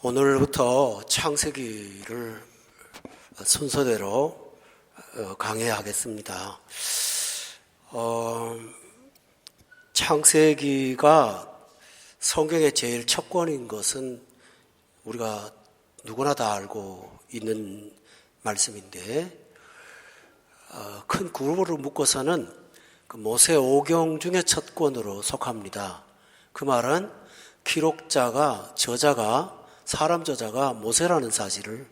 오늘부터 창세기를 순서대로 강의하겠습니다. 창세기가 성경의 제일 첫 권인 것은 우리가 누구나 다 알고 있는 말씀인데, 큰 그룹으로 묶어서는 모세 오경 중에 첫 권으로 속합니다. 그 말은 기록자가, 사람 저자가 모세라는 사실을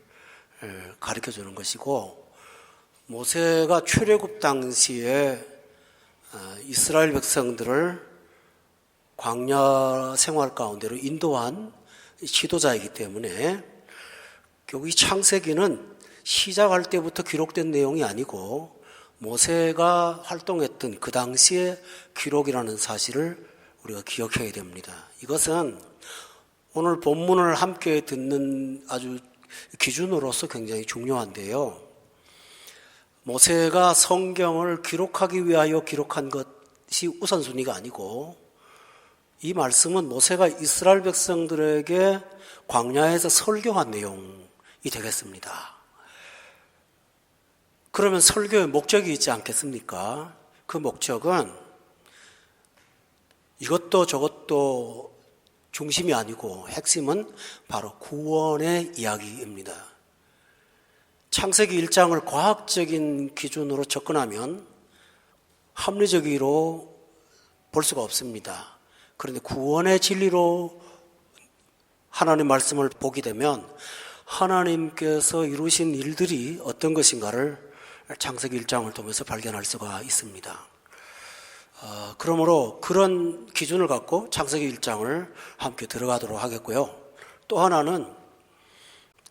가르쳐 주는 것이고, 모세가 출애굽 당시에 이스라엘 백성들을 광야 생활 가운데로 인도한 지도자이기 때문에 결국 이 창세기는 시작할 때부터 기록된 내용이 아니고 모세가 활동했던 그 당시의 기록이라는 사실을 우리가 기억해야 됩니다. 이것은 오늘 본문을 함께 듣는 아주 기준으로서 굉장히 중요한데요. 모세가 성경을 기록하기 위하여 기록한 것이 우선순위가 아니고, 이 말씀은 모세가 이스라엘 백성들에게 광야에서 설교한 내용이 되겠습니다. 그러면 설교의 목적이 있지 않겠습니까? 그 목적은 이것도 저것도 중심이 아니고 핵심은 바로 구원의 이야기입니다. 창세기 1장을 과학적인 기준으로 접근하면 합리적으로 볼 수가 없습니다. 그런데 구원의 진리로 하나님 말씀을 보게 되면 하나님께서 이루신 일들이 어떤 것인가를 창세기 1장을 통해서 발견할 수가 있습니다. 그러므로 그런 기준을 갖고 창세기 1장을 함께 들어가도록 하겠고요. 또 하나는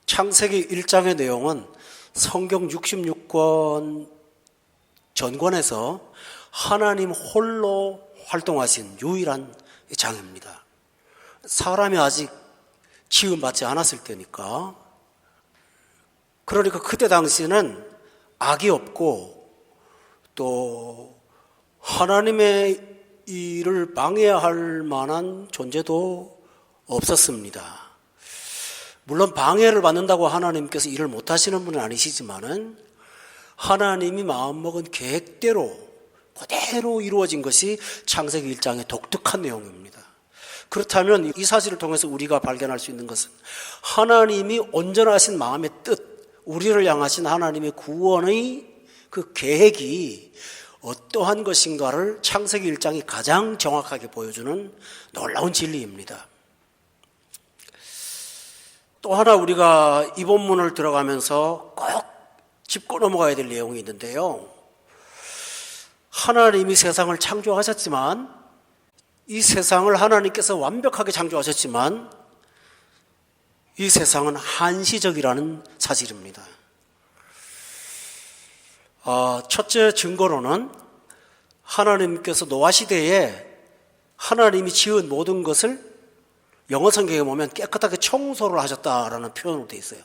창세기 1장의 내용은 성경 66권 전권에서 하나님 홀로 활동하신 유일한 장입니다. 사람이 아직 지음받지 않았을 때니까. 그러니까 그때 당시에는 악이 없고 또 하나님의 일을 방해할 만한 존재도 없었습니다. 물론 방해를 받는다고 하나님께서 일을 못하시는 분은 아니시지만은 하나님이 마음먹은 계획대로 그대로 이루어진 것이 창세기 1장의 독특한 내용입니다. 그렇다면 이 사실을 통해서 우리가 발견할 수 있는 것은 하나님이 온전하신 마음의 뜻, 우리를 향하신 하나님의 구원의 그 계획이 어떠한 것인가를 창세기 1장이 가장 정확하게 보여주는 놀라운 진리입니다. 또 하나 우리가 이 본문을 들어가면서 꼭 짚고 넘어가야 될 내용이 있는데요. 하나님이 세상을 창조하셨지만, 이 세상을 하나님께서 완벽하게 창조하셨지만 이 세상은 한시적이라는 사실입니다. 첫째 증거로는 하나님께서 노아 시대에 하나님이 지은 모든 것을 영어 성경에 보면 깨끗하게 청소를 하셨다라는 표현으로 되어 있어요.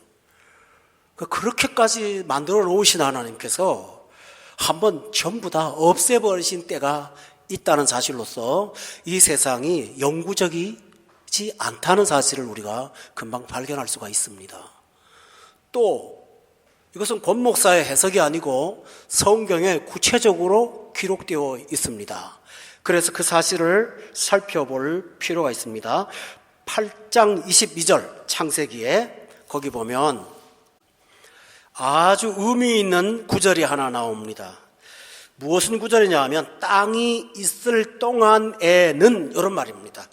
그렇게까지 만들어 놓으신 하나님께서 한번 전부 다 없애버리신 때가 있다는 사실로서 이 세상이 영구적이지 않다는 사실을 우리가 금방 발견할 수가 있습니다. 또 이것은 권 목사의 해석이 아니고 성경에 구체적으로 기록되어 있습니다. 그래서 그 사실을 살펴볼 필요가 있습니다. 8장 22절 창세기에 거기 보면 아주 의미 있는 구절이 하나 나옵니다. 무엇은 구절이냐 하면 땅이 있을 동안에는, 이런 말입니다.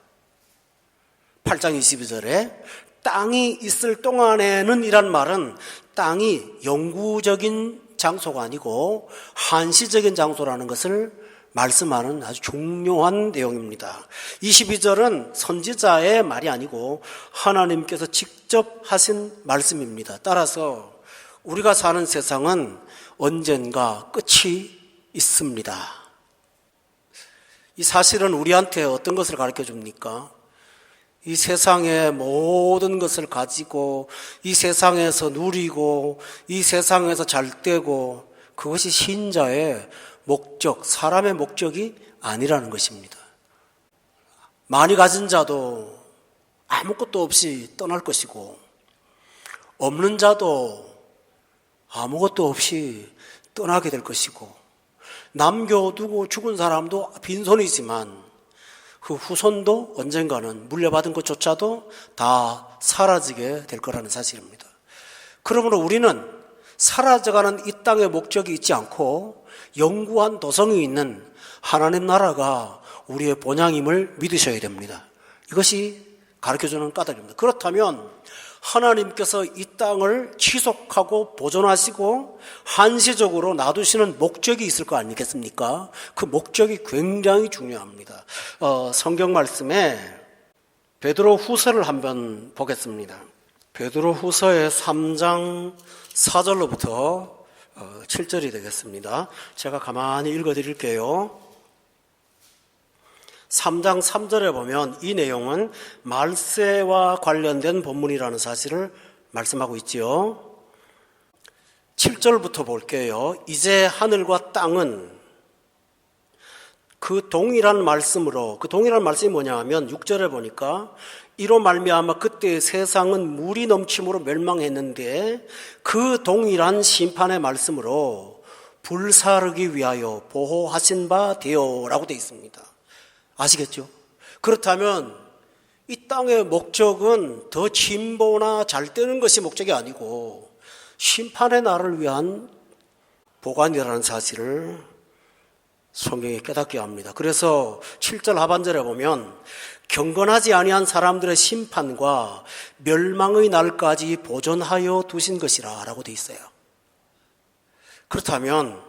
8장 22절에 땅이 있을 동안에는 이란 말은 땅이 영구적인 장소가 아니고 한시적인 장소라는 것을 말씀하는 아주 중요한 내용입니다. 22절은 선지자의 말이 아니고 하나님께서 직접 하신 말씀입니다. 따라서 우리가 사는 세상은 언젠가 끝이 있습니다. 이 사실은 우리한테 어떤 것을 가르쳐 줍니까? 이 세상의 모든 것을 가지고 이 세상에서 누리고 이 세상에서 잘 되고, 그것이 신자의 목적, 사람의 목적이 아니라는 것입니다. 많이 가진 자도 아무것도 없이 떠날 것이고, 없는 자도 아무것도 없이 떠나게 될 것이고, 남겨두고 죽은 사람도 빈손이지만 그 후손도 언젠가는 물려받은 것조차도 다 사라지게 될 거라는 사실입니다. 그러므로 우리는 사라져가는 이 땅의 목적이 있지 않고 영구한 도성이 있는 하나님 나라가 우리의 본향임을 믿으셔야 됩니다. 이것이 가르쳐주는 까닭입니다. 그렇다면 하나님께서 이 땅을 지속하고 보존하시고 한시적으로 놔두시는 목적이 있을 거 아니겠습니까? 그 목적이 굉장히 중요합니다. 성경 말씀에 베드로 후서를 한번 보겠습니다. 베드로 후서의 3장 4절로부터 7절이 되겠습니다. 제가 가만히 읽어드릴게요. 3장 3절에 보면 이 내용은 말세와 관련된 본문이라는 사실을 말씀하고 있지요. 7절부터 볼게요. 이제 하늘과 땅은 그 동일한 말씀으로, 그 동일한 말씀이 뭐냐 하면 6절에 보니까 이로 말미암아 그때의 세상은 물이 넘침으로 멸망했는데 그 동일한 심판의 말씀으로 불사르기 위하여 보호하신 바 되어라고 되어 있습니다. 아시겠죠? 그렇다면 이 땅의 목적은 더 진보나 잘 되는 것이 목적이 아니고 심판의 날을 위한 보관이라는 사실을 성경에 깨닫게 합니다. 그래서 7절 하반절에 보면 경건하지 아니한 사람들의 심판과 멸망의 날까지 보존하여 두신 것이라 라고 되어 있어요. 그렇다면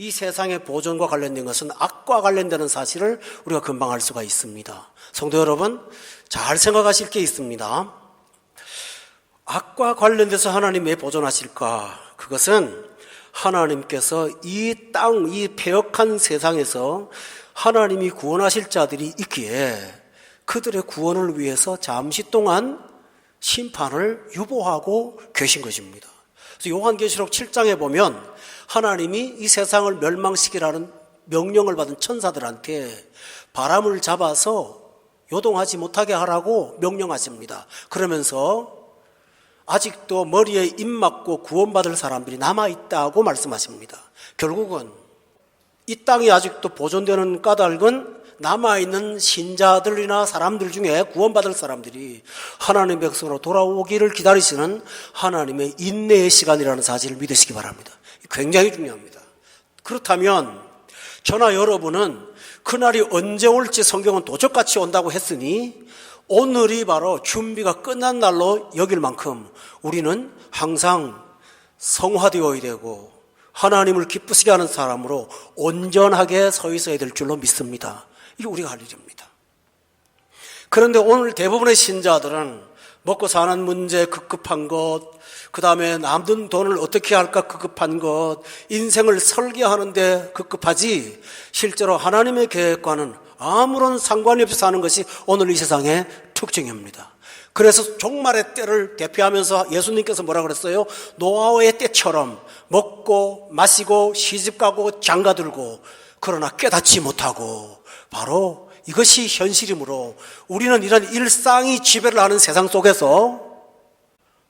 이 세상의 보존과 관련된 것은 악과 관련되는 사실을 우리가 금방 알 수가 있습니다. 성도 여러분, 잘 생각하실 게 있습니다. 악과 관련돼서 하나님 왜 보존하실까? 그것은 하나님께서 이 땅, 이 패역한 세상에서 하나님이 구원하실 자들이 있기에 그들의 구원을 위해서 잠시 동안 심판을 유보하고 계신 것입니다. 그래서 요한계시록 7장에 보면 하나님이 이 세상을 멸망시키라는 명령을 받은 천사들한테 바람을 잡아서 요동하지 못하게 하라고 명령하십니다. 그러면서 아직도 머리에 입 맞고 구원받을 사람들이 남아있다고 말씀하십니다. 결국은 이 땅이 아직도 보존되는 까닭은 남아있는 신자들이나 사람들 중에 구원받을 사람들이 하나님의 백성으로 돌아오기를 기다리시는 하나님의 인내의 시간이라는 사실을 믿으시기 바랍니다. 굉장히 중요합니다. 그렇다면 저나 여러분은 그날이 언제 올지 성경은 도적같이 온다고 했으니 오늘이 바로 준비가 끝난 날로 여길 만큼 우리는 항상 성화되어야 되고 하나님을 기쁘시게 하는 사람으로 온전하게 서 있어야 될 줄로 믿습니다. 이게 우리가 할 일입니다. 그런데 오늘 대부분의 신자들은 먹고 사는 문제 급급한 것, 그 다음에 남는 돈을 어떻게 할까 급급한 것, 인생을 설계하는데 급급하지 실제로 하나님의 계획과는 아무런 상관이 없이 사는 것이 오늘 이 세상의 특징입니다. 그래서 종말의 때를 대표하면서 예수님께서 뭐라 그랬어요? 노아의 때처럼 먹고 마시고 시집가고 장가들고 그러나 깨닫지 못하고 바로 이것이 현실이므로 우리는 이런 일상이 지배를 하는 세상 속에서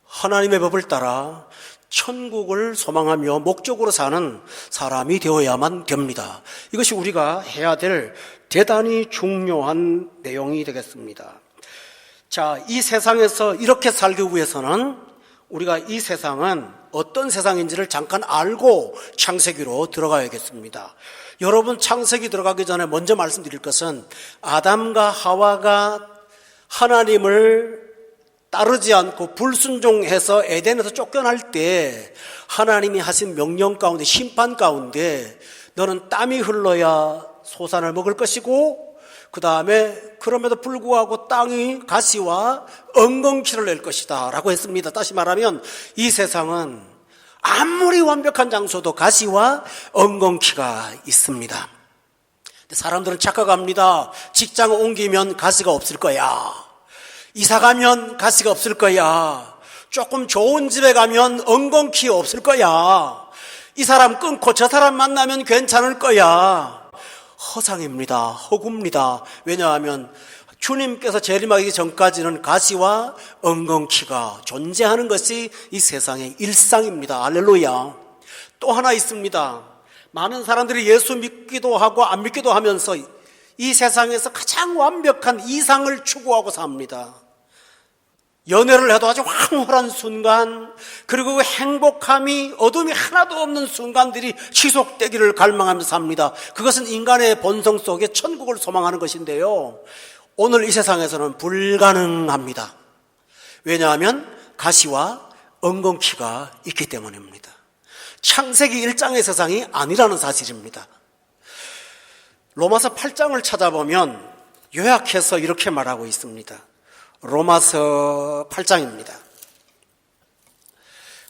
하나님의 법을 따라 천국을 소망하며 목적으로 사는 사람이 되어야만 됩니다. 이것이 우리가 해야 될 대단히 중요한 내용이 되겠습니다. 자, 이 세상에서 이렇게 살기 위해서는 우리가 이 세상은 어떤 세상인지를 잠깐 알고 창세기로 들어가야겠습니다. 여러분, 창세기 들어가기 전에 먼저 말씀드릴 것은 아담과 하와가 하나님을 따르지 않고 불순종해서 에덴에서 쫓겨날 때 하나님이 하신 명령 가운데, 심판 가운데 너는 땀이 흘러야 소산을 먹을 것이고 그 다음에 그럼에도 불구하고 땅이 가시와 엉겅퀴를 낼 것이다 라고 했습니다. 다시 말하면 이 세상은 아무리 완벽한 장소도 가시와 엉겅퀴가 있습니다. 사람들은 착각합니다. 직장 옮기면 가시가 없을 거야. 이사 가면 가시가 없을 거야. 조금 좋은 집에 가면 엉겅퀴 없을 거야. 이 사람 끊고 저 사람 만나면 괜찮을 거야. 허상입니다. 허구입니다. 왜냐하면 주님께서 재림하기 전까지는 가시와 엉겅퀴가 존재하는 것이 이 세상의 일상입니다. 할렐루야. 또 하나 있습니다. 많은 사람들이 예수 믿기도 하고 안 믿기도 하면서 이 세상에서 가장 완벽한 이상을 추구하고 삽니다. 연애를 해도 아주 황홀한 순간, 그리고 그 행복함이 어둠이 하나도 없는 순간들이 지속되기를 갈망하면서 삽니다. 그것은 인간의 본성 속에 천국을 소망하는 것인데요, 오늘 이 세상에서는 불가능합니다. 왜냐하면 가시와 엉겅퀴가 있기 때문입니다. 창세기 1장의 세상이 아니라는 사실입니다. 로마서 8장을 찾아보면 요약해서 이렇게 말하고 있습니다. 로마서 8장입니다.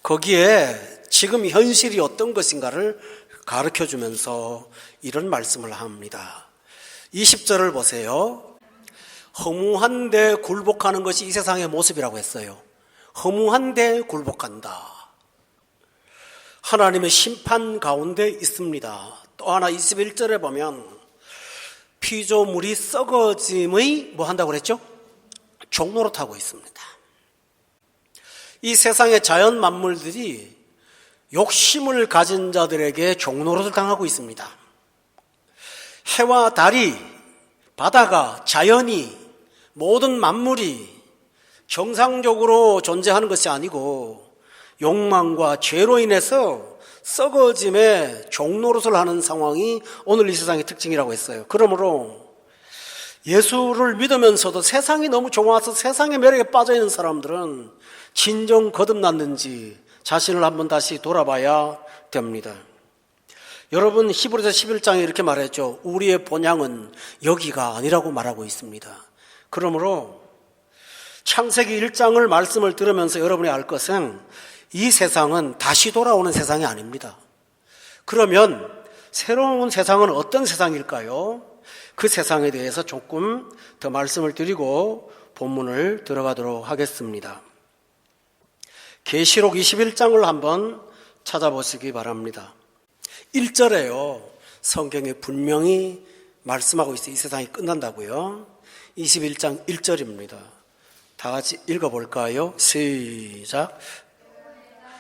거기에 지금 현실이 어떤 것인가를 가르쳐주면서 이런 말씀을 합니다. 20절을 보세요. 허무한데 굴복하는 것이 이 세상의 모습이라고 했어요. 허무한데 굴복한다. 하나님의 심판 가운데 있습니다. 또 하나 21절에 보면 피조물이 썩어짐의 뭐 한다고 그랬죠? 종노릇하고 있습니다. 이 세상의 자연 만물들이 욕심을 가진 자들에게 종노릇을 당하고 있습니다. 해와 달이, 바다가, 자연이, 모든 만물이 정상적으로 존재하는 것이 아니고 욕망과 죄로 인해서 썩어짐에 종노릇을 하는 상황이 오늘 이 세상의 특징이라고 했어요. 그러므로 예수를 믿으면서도 세상이 너무 좋아서 세상의 매력에 빠져있는 사람들은 진정 거듭났는지 자신을 한번 다시 돌아봐야 됩니다. 여러분, 히브리서 11장에 이렇게 말했죠. 우리의 본향은 여기가 아니라고 말하고 있습니다. 그러므로 창세기 1장을 말씀을 들으면서 여러분이 알 것은 이 세상은 다시 돌아오는 세상이 아닙니다. 그러면 새로운 세상은 어떤 세상일까요? 그 세상에 대해서 조금 더 말씀을 드리고 본문을 들어가도록 하겠습니다. 계시록 21장을 한번 찾아보시기 바랍니다. 1절에요. 성경에 분명히 말씀하고 있어요. 이 세상이 끝난다고요. 21장 1절입니다. 다 같이 읽어볼까요? 시작.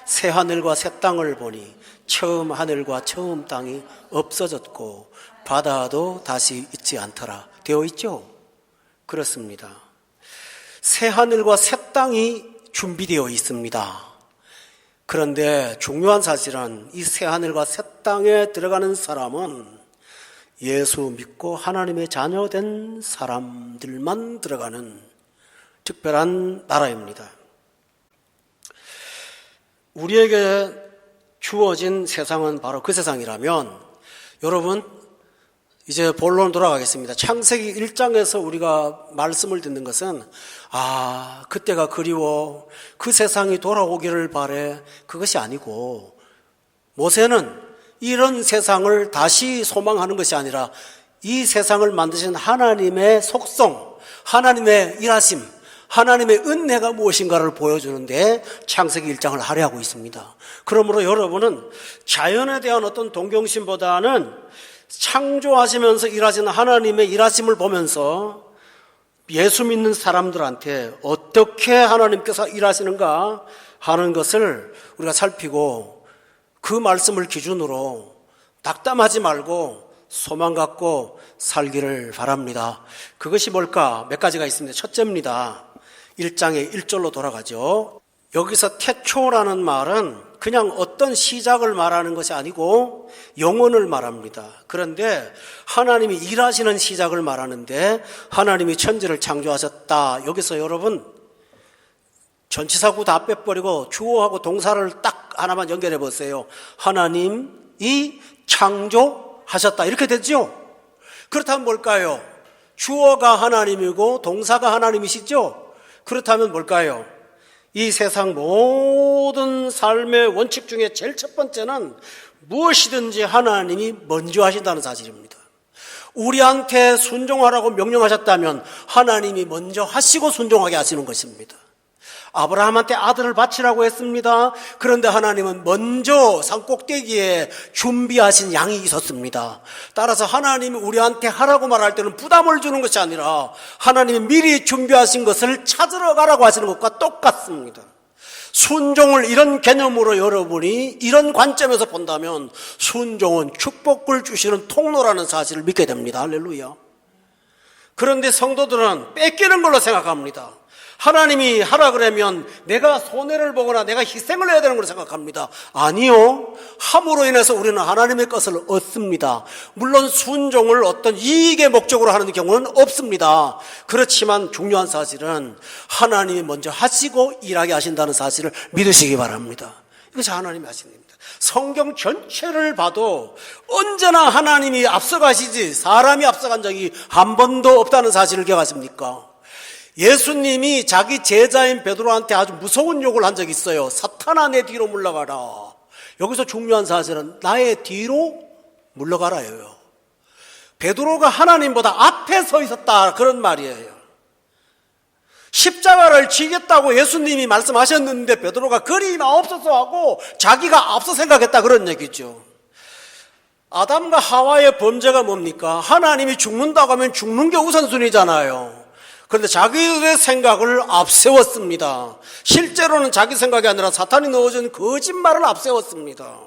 새 하늘과 새 땅을 보니 처음 하늘과 처음 땅이 없어졌고 바다도 다시 있지 않더라. 되어 있죠? 그렇습니다. 새 하늘과 새 땅이 준비되어 있습니다. 그런데 중요한 사실은 이 새 하늘과 새 땅에 들어가는 사람은 예수 믿고 하나님의 자녀된 사람들만 들어가는 특별한 나라입니다. 우리에게 주어진 세상은 바로 그 세상이라면, 여러분, 이제 본론 돌아가겠습니다. 창세기 1장에서 우리가 말씀을 듣는 것은 그때가 그리워, 그 세상이 돌아오기를 바래, 그것이 아니고, 모세는 이런 세상을 다시 소망하는 것이 아니라 이 세상을 만드신 하나님의 속성, 하나님의 일하심, 하나님의 은혜가 무엇인가를 보여주는데 창세기 1장을 할애하고 있습니다. 그러므로 여러분은 자연에 대한 어떤 동경심보다는 창조하시면서 일하시는 하나님의 일하심을 보면서 예수 믿는 사람들한테 어떻게 하나님께서 일하시는가 하는 것을 우리가 살피고 그 말씀을 기준으로 낙담하지 말고 소망 갖고 살기를 바랍니다. 그것이 뭘까? 몇 가지가 있습니다. 첫째입니다. 1장의 1절로 돌아가죠. 여기서 태초라는 말은 그냥 어떤 시작을 말하는 것이 아니고 영원을 말합니다. 그런데 하나님이 일하시는 시작을 말하는데 하나님이 천지를 창조하셨다. 여기서 여러분 전치사구 다 빼버리고 주어하고 동사를 딱 하나만 연결해 보세요. 하나님이 창조하셨다. 이렇게 되죠? 그렇다면 뭘까요? 주어가 하나님이고 동사가 하나님이시죠? 그렇다면 뭘까요? 이 세상 모든 삶의 원칙 중에 제일 첫 번째는 무엇이든지 하나님이 먼저 하신다는 사실입니다. 우리한테 순종하라고 명령하셨다면 하나님이 먼저 하시고 순종하게 하시는 것입니다. 아브라함한테 아들을 바치라고 했습니다. 그런데 하나님은 먼저 산꼭대기에 준비하신 양이 있었습니다. 따라서 하나님이 우리한테 하라고 말할 때는 부담을 주는 것이 아니라 하나님이 미리 준비하신 것을 찾으러 가라고 하시는 것과 똑같습니다. 순종을 이런 개념으로 여러분이 이런 관점에서 본다면 순종은 축복을 주시는 통로라는 사실을 믿게 됩니다. 할렐루야. 그런데 성도들은 뺏기는 걸로 생각합니다. 하나님이 하라 그러면 내가 손해를 보거나 내가 희생을 해야 되는 걸로 생각합니다. 아니요. 함으로 인해서 우리는 하나님의 것을 얻습니다. 물론 순종을 어떤 이익의 목적으로 하는 경우는 없습니다. 그렇지만 중요한 사실은 하나님이 먼저 하시고 일하게 하신다는 사실을 믿으시기 바랍니다. 이것이 하나님이 하시는 겁니다. 성경 전체를 봐도 언제나 하나님이 앞서가시지 사람이 앞서간 적이 한 번도 없다는 사실을 기억하십니까? 예수님이 자기 제자인 베드로한테 아주 무서운 욕을 한 적이 있어요. 사탄아 내 뒤로 물러가라. 여기서 중요한 사실은 나의 뒤로 물러가라예요. 베드로가 하나님보다 앞에 서 있었다 그런 말이에요. 십자가를 지겠다고 예수님이 말씀하셨는데 베드로가 그리 마옵소서 하고 자기가 앞서 생각했다 그런 얘기죠. 아담과 하와의 범죄가 뭡니까? 하나님이 죽는다고 하면 죽는 게 우선순위잖아요. 그런데 자기의 생각을 앞세웠습니다. 실제로는 자기 생각이 아니라 사탄이 넣어준 거짓말을 앞세웠습니다.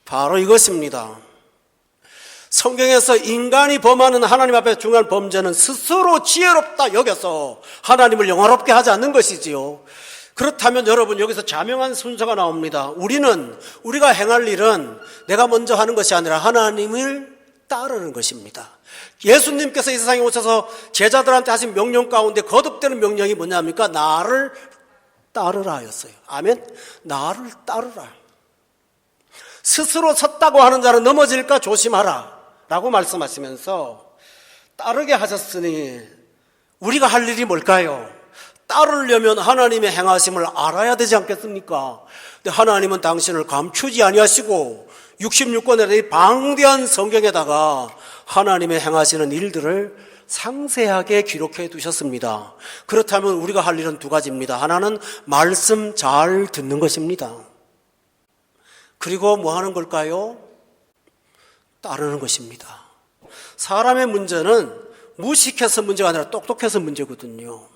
바로 이것입니다. 성경에서 인간이 범하는 하나님 앞에 중요한 범죄는 스스로 지혜롭다 여겨서 하나님을 영화롭게 하지 않는 것이지요. 그렇다면 여러분 여기서 자명한 순서가 나옵니다. 우리가 행할 일은 내가 먼저 하는 것이 아니라 하나님을 따르는 것입니다. 예수님께서 이 세상에 오셔서 제자들한테 하신 명령 가운데 거듭되는 명령이 뭐냐입니까? 나를 따르라 하였어요. 아멘. 나를 따르라. 스스로 섰다고 하는 자는 넘어질까 조심하라 라고 말씀하시면서 따르게 하셨으니 우리가 할 일이 뭘까요? 따르려면 하나님의 행하심을 알아야 되지 않겠습니까? 근데 하나님은 당신을 감추지 아니하시고 66권의 방대한 성경에다가 하나님의 행하시는 일들을 상세하게 기록해 두셨습니다. 그렇다면 우리가 할 일은 두 가지입니다. 하나는 말씀 잘 듣는 것입니다. 그리고 뭐 하는 걸까요? 따르는 것입니다. 사람의 문제는 무식해서 문제가 아니라 똑똑해서 문제거든요.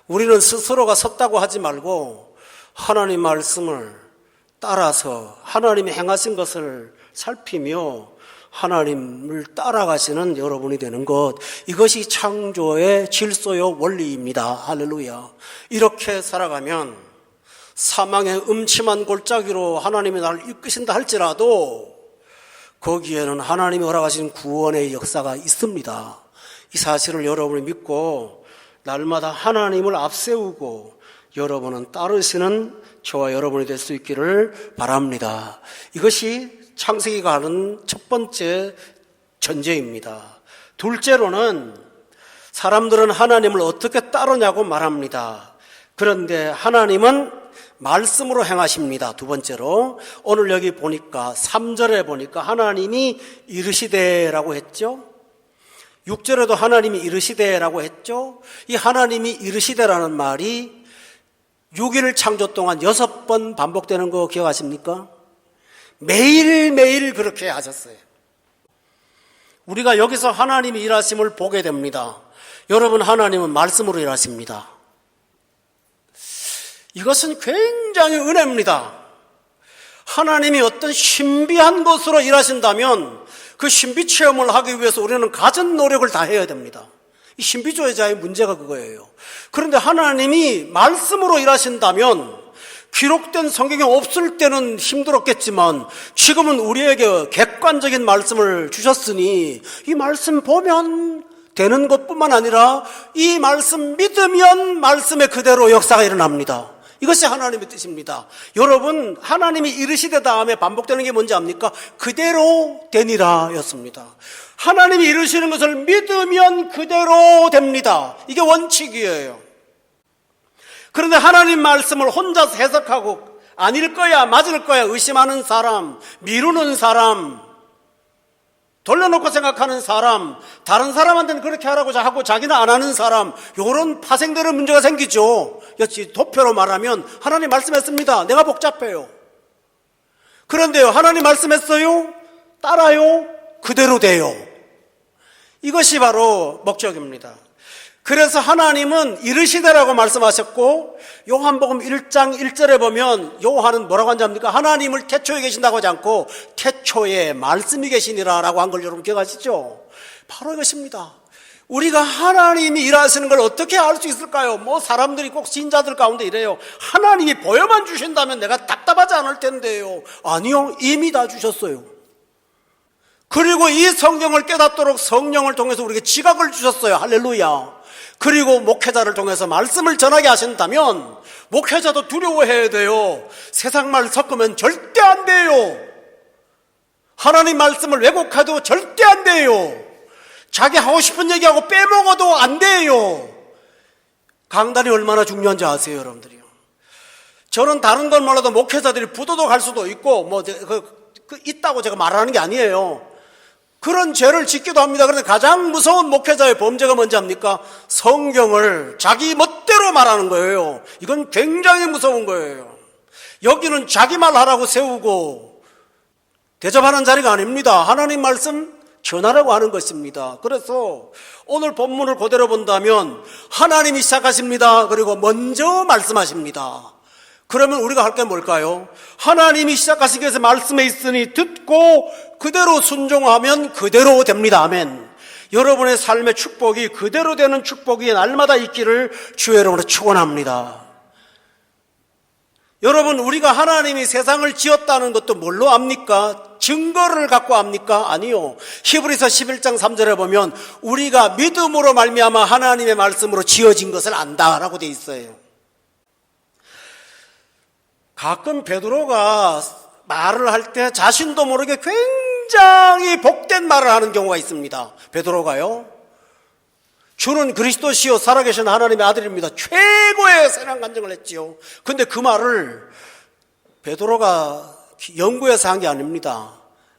우리는 스스로가 섰다고 하지 말고 하나님 말씀을 따라서 하나님이 행하신 것을 살피며 하나님을 따라가시는 여러분이 되는 것, 이것이 창조의 질서요 원리입니다. 할렐루야. 이렇게 살아가면 사망의 음침한 골짜기로 하나님이 나를 이끄신다 할지라도 거기에는 하나님이 허락하신 구원의 역사가 있습니다. 이 사실을 여러분이 믿고 날마다 하나님을 앞세우고 여러분은 따르시는 저와 여러분이 될 수 있기를 바랍니다. 이것이 창세기가 하는 첫 번째 전제입니다. 둘째로는 사람들은 하나님을 어떻게 따르냐고 말합니다. 그런데 하나님은 말씀으로 행하십니다. 두 번째로 오늘 여기 보니까 3절에 보니까 하나님이 이르시되라고 했죠. 6절에도 하나님이 이르시되라고 했죠. 이 하나님이 이르시되라는 말이 6일 창조 동안 6번 반복되는 거 기억하십니까? 매일매일 그렇게 하셨어요. 우리가 여기서 하나님이 일하심을 보게 됩니다. 여러분, 하나님은 말씀으로 일하십니다. 이것은 굉장히 은혜입니다. 하나님이 어떤 신비한 것으로 일하신다면 그 신비 체험을 하기 위해서 우리는 갖은 노력을 다 해야 됩니다. 이 신비주의자의 문제가 그거예요. 그런데 하나님이 말씀으로 일하신다면 기록된 성경에 없을 때는 힘들었겠지만 지금은 우리에게 객관적인 말씀을 주셨으니 이 말씀 보면 되는 것뿐만 아니라 이 말씀 믿으면 말씀의 그대로 역사가 일어납니다. 이것이 하나님의 뜻입니다. 여러분, 하나님이 이르시되 다음에 반복되는 게 뭔지 압니까? 그대로 되니라 였습니다. 하나님이 이르시는 것을 믿으면 그대로 됩니다. 이게 원칙이에요. 그런데 하나님 말씀을 혼자서 해석하고 아닐 거야, 맞을 거야 의심하는 사람, 미루는 사람, 돌려놓고 생각하는 사람, 다른 사람한테는 그렇게 하라고 하고 자기는 안 하는 사람, 이런 파생되는 문제가 생기죠. 도표로 말하면 하나님 말씀했습니다. 내가 복잡해요. 그런데요, 하나님 말씀했어요? 따라요? 그대로 돼요. 이것이 바로 목적입니다. 그래서 하나님은 이르시되라고 말씀하셨고, 요한복음 1장 1절에 보면 요한은 뭐라고 한지 압니까? 하나님을 태초에 계신다고 하지 않고 태초에 말씀이 계시니라 라고 한 걸 여러분 기억하시죠? 바로 이것입니다. 우리가 하나님이 일하시는 걸 어떻게 알 수 있을까요? 사람들이 꼭 신자들 가운데 이래요. 하나님이 보여만 주신다면 내가 답답하지 않을 텐데요. 아니요, 이미 다 주셨어요. 그리고 이 성경을 깨닫도록 성령을 통해서 우리에게 지각을 주셨어요. 할렐루야. 그리고 목회자를 통해서 말씀을 전하게 하신다면 목회자도 두려워해야 돼요. 세상 말 섞으면 절대 안 돼요. 하나님 말씀을 왜곡해도 절대 안 돼요. 자기 하고 싶은 얘기하고 빼먹어도 안 돼요. 강단이 얼마나 중요한지 아세요, 여러분들이요? 저는 다른 건 몰라도 목회자들이 부도도 갈 수도 있고 있다고 제가 말하는 게 아니에요. 그런 죄를 짓기도 합니다. 그런데 가장 무서운 목회자의 범죄가 뭔지 압니까? 성경을 자기 멋대로 말하는 거예요. 이건 굉장히 무서운 거예요. 여기는 자기 말 하라고 세우고 대접하는 자리가 아닙니다. 하나님 말씀 전하라고 하는 것입니다. 그래서 오늘 본문을 그대로 본다면 하나님이 시작하십니다. 그리고 먼저 말씀하십니다. 그러면 우리가 할 게 뭘까요? 하나님이 시작하시기 위해서 말씀에 있으니 듣고 그대로 순종하면 그대로 됩니다. 아멘. 여러분의 삶의 축복이 그대로 되는 축복이 날마다 있기를 주의 이름으로 축원합니다. 여러분, 우리가 하나님이 세상을 지었다는 것도 뭘로 압니까? 증거를 갖고 압니까? 아니요. 히브리서 11장 3절에 보면 우리가 믿음으로 말미암아 하나님의 말씀으로 지어진 것을 안다라고 돼 있어요. 가끔 베드로가 말을 할 때 자신도 모르게 굉장히 복된 말을 하는 경우가 있습니다. 베드로가요. 주는 그리스도시요 살아계신 하나님의 아들입니다. 최고의 선한 간증을 했지요. 근데 그 말을 베드로가 연구해서 한 게 아닙니다.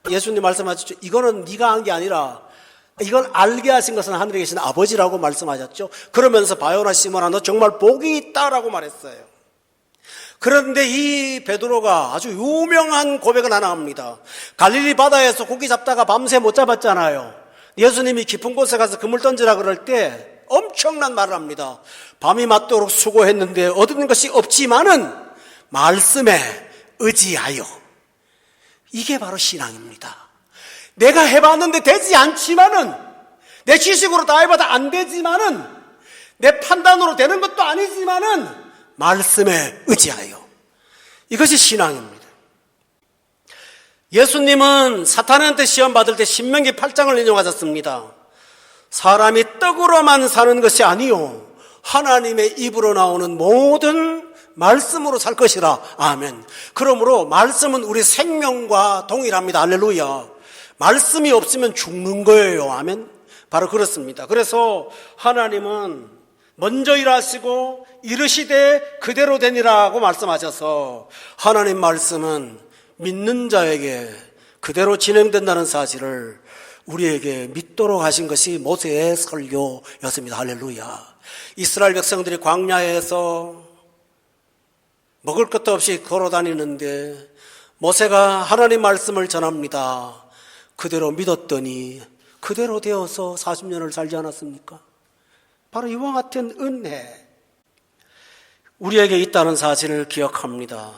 예수님 말씀하셨죠. 이거는 네가 한 게 아니라 이걸 알게 하신 것은 하늘에 계신 아버지라고 말씀하셨죠. 그러면서 바요나 시몬아 너 정말 복이 있다라고 말했어요. 그런데 이 베드로가 아주 유명한 고백을 하나 합니다. 갈릴리 바다에서 고기 잡다가 밤새 못 잡았잖아요. 예수님이 깊은 곳에 가서 그물 던지라 그럴 때 엄청난 말을 합니다. 밤이 맞도록 수고했는데 얻은 것이 없지만은 말씀에 의지하여. 이게 바로 신앙입니다. 내가 해봤는데 되지 않지만은, 내 지식으로 다 해봐도 안 되지만은, 내 판단으로 되는 것도 아니지만은 말씀에 의지하여. 이것이 신앙입니다. 예수님은 사탄한테 시험 받을 때 신명기 8장을 인용하셨습니다. 사람이 떡으로만 사는 것이 아니요 하나님의 입으로 나오는 모든 말씀으로 살 것이라. 아멘. 그러므로 말씀은 우리 생명과 동일합니다. 할렐루야. 말씀이 없으면 죽는 거예요. 아멘. 바로 그렇습니다. 그래서 하나님은 먼저 일하시고 이르시되 그대로 되니라고 말씀하셔서 하나님 말씀은 믿는 자에게 그대로 진행된다는 사실을 우리에게 믿도록 하신 것이 모세의 설교였습니다. 할렐루야. 이스라엘 백성들이 광야에서 먹을 것도 없이 걸어다니는데 모세가 하나님 말씀을 전합니다. 그대로 믿었더니 그대로 되어서 40년을 살지 않았습니까? 바로 이와 같은 은혜 우리에게 있다는 사실을 기억합니다.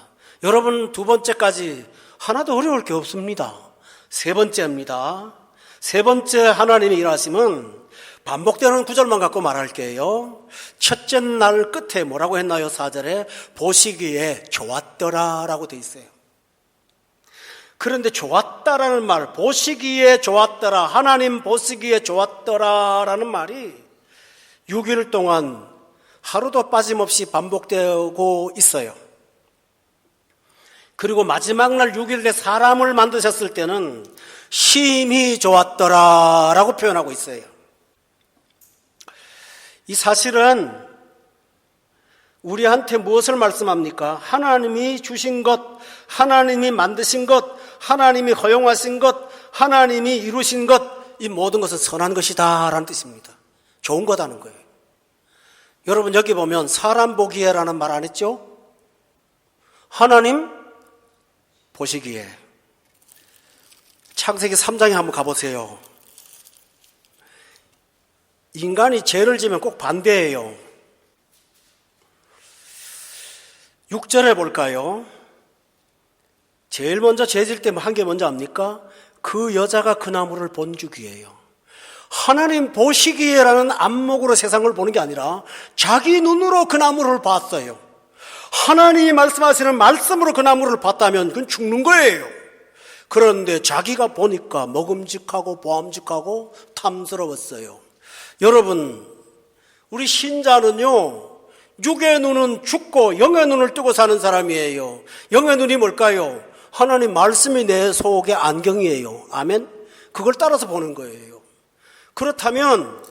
여러분, 두 번째까지 하나도 어려울 게 없습니다. 세 번째입니다. 세 번째 하나님의 일하심은 반복되는 구절만 갖고 말할게요. 첫째 날 끝에 뭐라고 했나요? 4절에 보시기에 좋았더라 라고 돼 있어요. 그런데 좋았다라는 말, 보시기에 좋았더라, 하나님 보시기에 좋았더라 라는 말이 6일 동안 하루도 빠짐없이 반복되고 있어요. 그리고 마지막 날 6일에 사람을 만드셨을 때는 심히 좋았더라 라고 표현하고 있어요. 이 사실은 우리한테 무엇을 말씀합니까? 하나님이 주신 것, 하나님이 만드신 것, 하나님이 허용하신 것, 하나님이 이루신 것, 이 모든 것은 선한 것이다 라는 뜻입니다. 좋은 거다는 거예요. 여러분 여기 보면 사람 보기에라는 말 안 했죠? 하나님 보시기에. 창세기 3장에 한번 가보세요. 인간이 죄를 지면 꼭 반대예요. 6절에 볼까요? 제일 먼저 죄질 때 한 게 뭔지 압니까? 그 여자가 그 나무를 본죽이에요. 하나님 보시기에라는 안목으로 세상을 보는 게 아니라 자기 눈으로 그 나무를 봤어요. 하나님이 말씀하시는 말씀으로 그 나무를 봤다면 그건 죽는 거예요. 그런데 자기가 보니까 먹음직하고 보암직하고 탐스러웠어요. 여러분, 우리 신자는요, 육의 눈은 죽고 영의 눈을 뜨고 사는 사람이에요. 영의 눈이 뭘까요? 하나님 말씀이 내 속의 안경이에요. 아멘? 그걸 따라서 보는 거예요. 그렇다면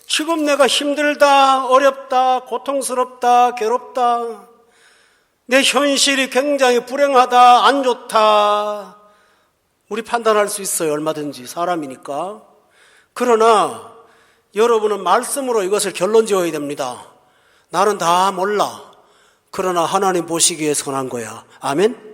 지금 내가 힘들다, 어렵다, 고통스럽다, 괴롭다, 내 현실이 굉장히 불행하다, 안 좋다, 우리 판단할 수 있어요. 얼마든지 사람이니까. 그러나 여러분은 말씀으로 이것을 결론 지어야 됩니다. 나는 다 몰라. 그러나 하나님 보시기에 선한 거야. 아멘?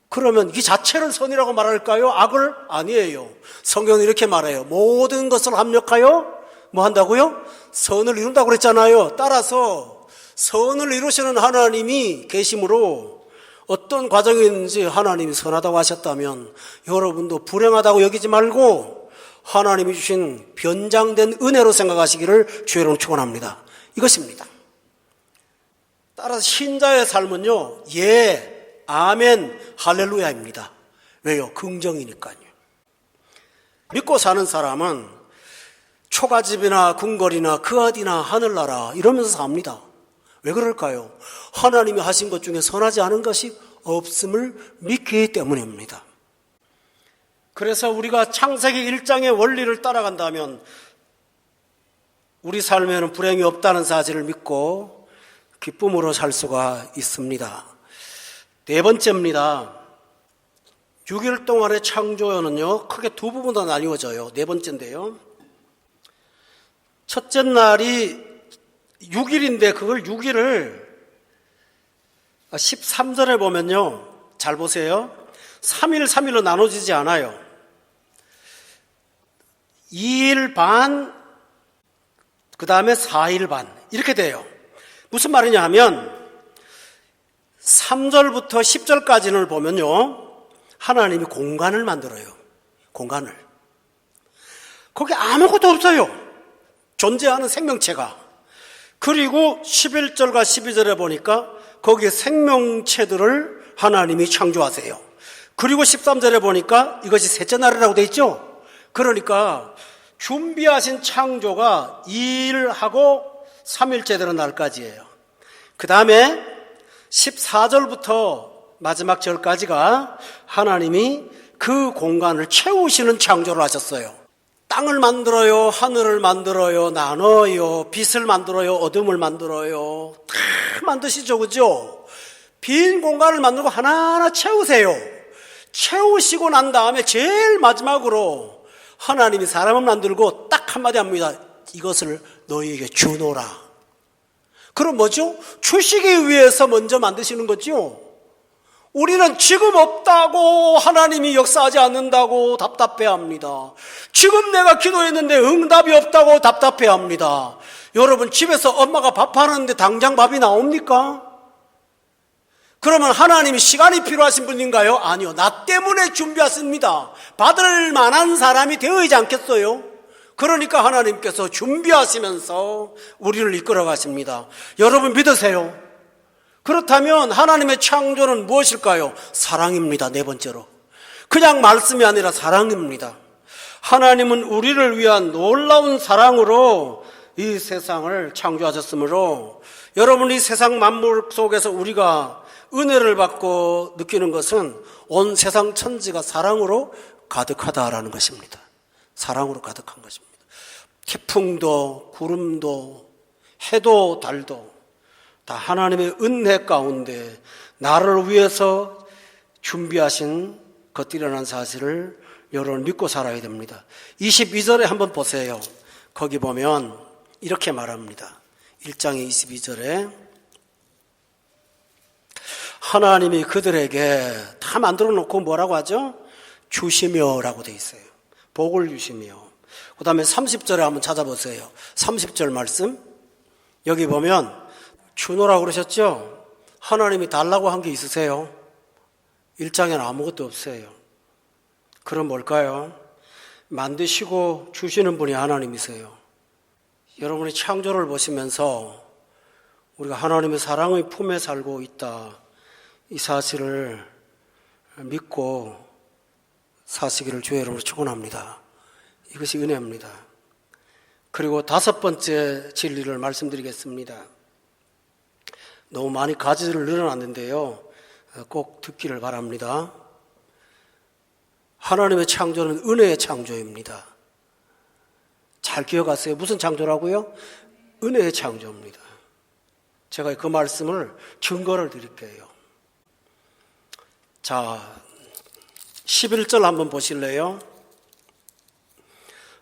그러면 이 자체를 선이라고 말할까요? 악을? 아니에요. 성경은 이렇게 말해요. 모든 것을 합력하여 뭐 한다고요? 선을 이룬다고 그랬잖아요. 따라서 선을 이루시는 하나님이 계심으로 어떤 과정이 있는지 하나님이 선하다고 하셨다면 여러분도 불행하다고 여기지 말고 하나님이 주신 변장된 은혜로 생각하시기를 주의 이름으로 축원합니다. 이것입니다. 따라서 신자의 삶은요, 예, 아멘, 할렐루야입니다. 왜요? 긍정이니까요. 믿고 사는 사람은 초가집이나 궁궐이나 그 어디나 하늘나라 이러면서 삽니다. 왜 그럴까요? 하나님이 하신 것 중에 선하지 않은 것이 없음을 믿기 때문입니다. 그래서 우리가 창세기 1장의 원리를 따라간다면 우리 삶에는 불행이 없다는 사실을 믿고 기쁨으로 살 수가 있습니다. 네 번째입니다. 6일 동안의 창조연은요, 크게 두 부분으로 나뉘어져요. 네 번째인데요. 첫째 날이 6일인데 그걸 6일을 13절에 보면요, 잘 보세요. 3일, 3일로 나눠지지 않아요. 2일 반, 그 다음에 4일 반 이렇게 돼요. 무슨 말이냐 하면 3절부터 10절까지를 보면요, 하나님이 공간을 만들어요. 공간을. 거기 아무것도 없어요. 존재하는 생명체가. 그리고 11절과 12절에 보니까 거기에 생명체들을 하나님이 창조하세요. 그리고 13절에 보니까 이것이 셋째 날이라고 돼 있죠. 그러니까 준비하신 창조가 2일하고 3일째 되는 날까지예요. 그 다음에 14절부터 마지막 절까지가 하나님이 그 공간을 채우시는 창조를 하셨어요. 땅을 만들어요, 하늘을 만들어요, 나눠요, 빛을 만들어요, 어둠을 만들어요. 다 만드시죠, 그죠? 빈 공간을 만들고 하나하나 채우세요. 채우시고 난 다음에 제일 마지막으로 하나님이 사람을 만들고 딱 한마디 합니다. 이것을 너희에게 주노라. 그럼 뭐죠? 주시기 위해서 먼저 만드시는 거죠. 우리는 지금 없다고 하나님이 역사하지 않는다고 답답해합니다. 지금 내가 기도했는데 응답이 없다고 답답해합니다. 여러분, 집에서 엄마가 밥하는데 당장 밥이 나옵니까? 그러면 하나님이 시간이 필요하신 분인가요? 아니요. 나 때문에 준비하십니다. 받을 만한 사람이 되어야지 않겠어요? 그러니까 하나님께서 준비하시면서 우리를 이끌어 가십니다. 여러분 믿으세요? 그렇다면 하나님의 창조는 무엇일까요? 사랑입니다. 네 번째로. 그냥 말씀이 아니라 사랑입니다. 하나님은 우리를 위한 놀라운 사랑으로 이 세상을 창조하셨으므로 여러분, 이 세상 만물 속에서 우리가 은혜를 받고 느끼는 것은 온 세상 천지가 사랑으로 가득하다라는 것입니다. 사랑으로 가득한 것입니다. 태풍도 구름도 해도 달도 다 하나님의 은혜 가운데 나를 위해서 준비하신 것들이라는 사실을 여러분 믿고 살아야 됩니다. 22절에 한번 보세요. 거기 보면 이렇게 말합니다. 1장의 22절에 하나님이 그들에게 다 만들어 놓고 뭐라고 하죠? 주시며 라고 돼 있어요. 복을 주시며. 그 다음에 30절에 한번 찾아보세요. 30절 말씀. 여기 보면 주노라고 그러셨죠? 하나님이 달라고 한 게 있으세요? 1장에는 아무것도 없어요. 그럼 뭘까요? 만드시고 주시는 분이 하나님이세요. 여러분이 창조를 보시면서 우리가 하나님의 사랑의 품에 살고 있다. 이 사실을 믿고 사시기를 주의 이름으로 축원합니다. 이것이 은혜입니다. 그리고 5번째 진리를 말씀드리겠습니다. 너무 많이 가지를 늘어놨는데요. 꼭 듣기를 바랍니다. 하나님의 창조는 은혜의 창조입니다. 잘 기억하세요. 무슨 창조라고요? 은혜의 창조입니다. 제가 그 말씀을 증거를 드릴게요. 자, 11절 한번 보실래요?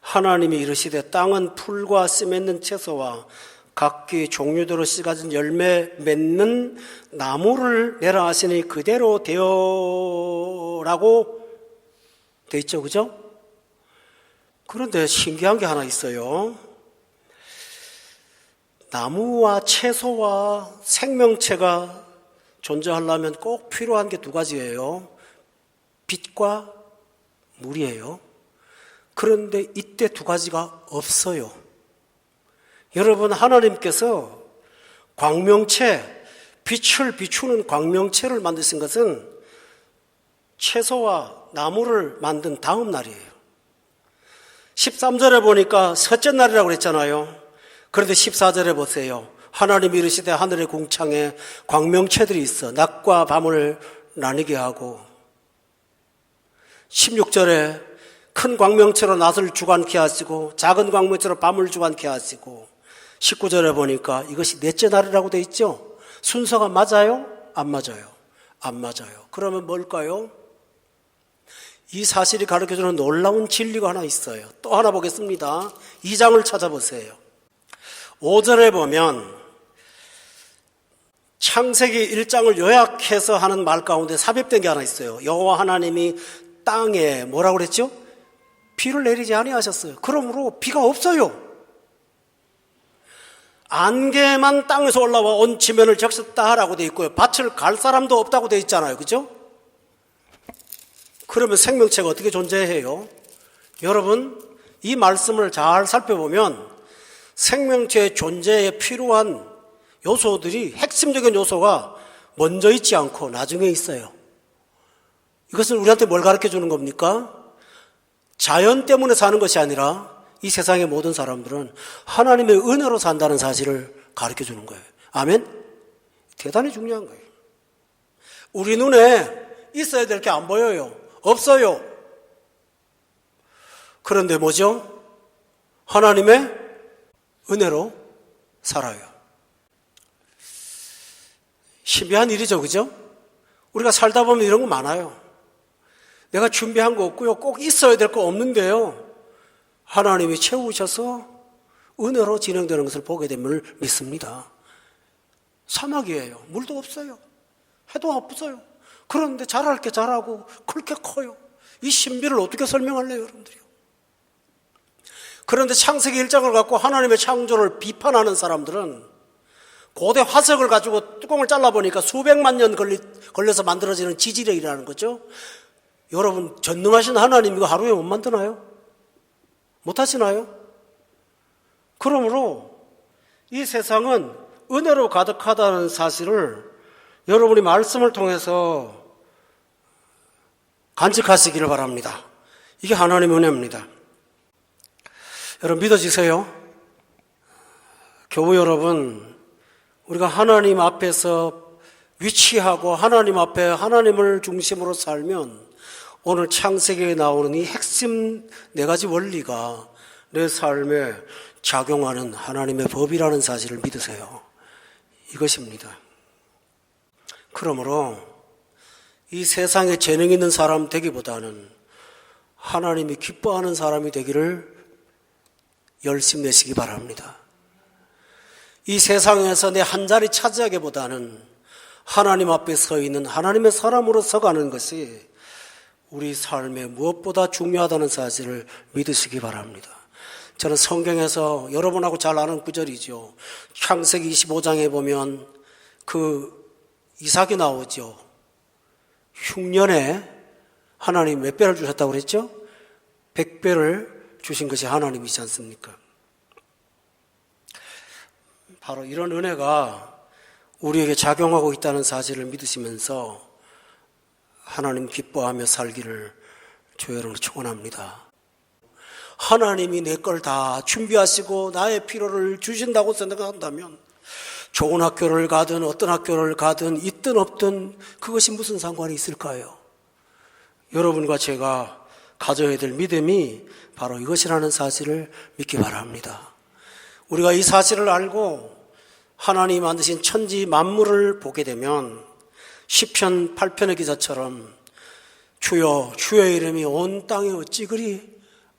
하나님이 이르시되 땅은 풀과 씨 맺는 채소와 각기 종류대로 씨 가진 열매 맺는 나무를 내라 하시니 그대로 되어라고 돼 있죠, 그죠? 그런데 신기한 게 하나 있어요. 나무와 채소와 생명체가 존재하려면 꼭 필요한 게 2가지예요. 빛과 물이에요. 그런데 이때 2가지가 없어요. 여러분, 하나님께서 광명체, 빛을 비추는 광명체를 만드신 것은 채소와 나무를 만든 다음 날이에요. 13절에 보니까 셋째 날이라고 그랬잖아요. 그런데 14절에 보세요. 하나님이 이르시되 하늘의 궁창에 광명체들이 있어 낮과 밤을 나뉘게 하고, 16절에 큰 광명체로 낮을 주관케 하시고 작은 광명체로 밤을 주관케 하시고, 19절에 보니까 이것이 넷째 날이라고 돼 있죠. 순서가 맞아요? 안 맞아요? 안 맞아요. 그러면 뭘까요? 이 사실이 가르쳐주는 놀라운 진리가 하나 있어요. 또 하나 보겠습니다. 2장을 찾아보세요. 5절에 보면 창세기 1장을 요약해서 하는 말 가운데 삽입된 게 하나 있어요. 여호와 하나님이 땅에 뭐라고 그랬죠? 비를 내리지 아니하셨어요. 그러므로 비가 없어요. 안개만 땅에서 올라와 온 지면을 적셨다라고 돼 있고요. 밭을 갈 사람도 없다고 돼 있잖아요. 그죠? 그러면 생명체가 어떻게 존재해요? 여러분, 이 말씀을 잘 살펴보면 생명체의 존재에 필요한 요소들이, 핵심적인 요소가 먼저 있지 않고 나중에 있어요. 이것은 우리한테 뭘 가르쳐 주는 겁니까? 자연 때문에 사는 것이 아니라 이 세상의 모든 사람들은 하나님의 은혜로 산다는 사실을 가르쳐 주는 거예요. 아멘? 대단히 중요한 거예요. 우리 눈에 있어야 될 게 안 보여요. 없어요. 그런데 뭐죠? 하나님의 은혜로 살아요. 신비한 일이죠, 그죠? 우리가 살다 보면 이런 거 많아요. 내가 준비한 거 없고요. 꼭 있어야 될 거 없는데요. 하나님이 채우셔서 은혜로 진행되는 것을 보게 됨을 믿습니다. 사막이에요. 물도 없어요. 해도 없어요. 그런데 자랄 게 자라고 클 게 커요. 이 신비를 어떻게 설명할래요, 여러분들이요? 그런데 창세기 1장을 갖고 하나님의 창조를 비판하는 사람들은 고대 화석을 가지고 뚜껑을 잘라보니까 수백만 년 걸려서 만들어지는 지질력이라는 거죠. 여러분, 전능하신 하나님 이거 하루에 못 만드나요? 못 하시나요? 그러므로 이 세상은 은혜로 가득하다는 사실을 여러분이 말씀을 통해서 간직하시기를 바랍니다. 이게 하나님의 은혜입니다. 여러분 믿어지세요? 교우 여러분, 우리가 하나님 앞에서 위치하고 하나님 앞에 하나님을 중심으로 살면 오늘 창세기에 나오는 이 핵심 4가지 원리가 내 삶에 작용하는 하나님의 법이라는 사실을 믿으세요. 이것입니다. 그러므로 이 세상에 재능 있는 사람 되기보다는 하나님이 기뻐하는 사람이 되기를 열심내시기 바랍니다. 이 세상에서 내 한 자리 차지하기보다는 하나님 앞에 서 있는 하나님의 사람으로 서가는 것이 우리 삶에 무엇보다 중요하다는 사실을 믿으시기 바랍니다. 저는 성경에서 여러분하고 잘 아는 구절이죠. 창세기 25장에 보면 그 이삭이 나오죠. 흉년에 하나님 몇 배를 주셨다고 그랬죠? 100배를 주신 것이 하나님이지 않습니까? 바로 이런 은혜가 우리에게 작용하고 있다는 사실을 믿으시면서 하나님 기뻐하며 살기를 주 여러분을 축원합니다. 하나님이 내 걸 다 준비하시고 나의 필요를 주신다고 생각한다면 좋은 학교를 가든 어떤 학교를 가든 있든 없든 그것이 무슨 상관이 있을까요? 여러분과 제가 가져야 될 믿음이 바로 이것이라는 사실을 믿기 바랍니다. 우리가 이 사실을 알고 하나님이 만드신 천지 만물을 보게 되면 시편 8편의 기사처럼 주여 주의 이름이 온 땅에 어찌 그리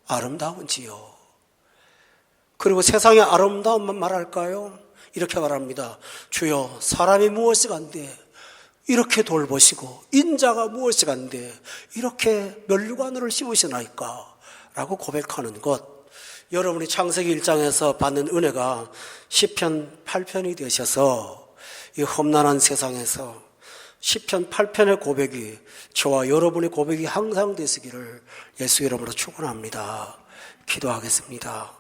아름다운지요. 그리고 세상의 아름다움만 말할까요? 이렇게 말합니다. 주여 사람이 무엇이 간데 이렇게 돌보시고 인자가 무엇이 간데 이렇게 면류관을 씌우시나이까 라고 고백하는 것, 여러분이 창세기 1장에서 받는 은혜가 시편 8편이 되셔서 이 험난한 세상에서 시편 8편의 고백이 저와 여러분의 고백이 항상 되시기를 예수 이름으로 축원합니다. 기도하겠습니다.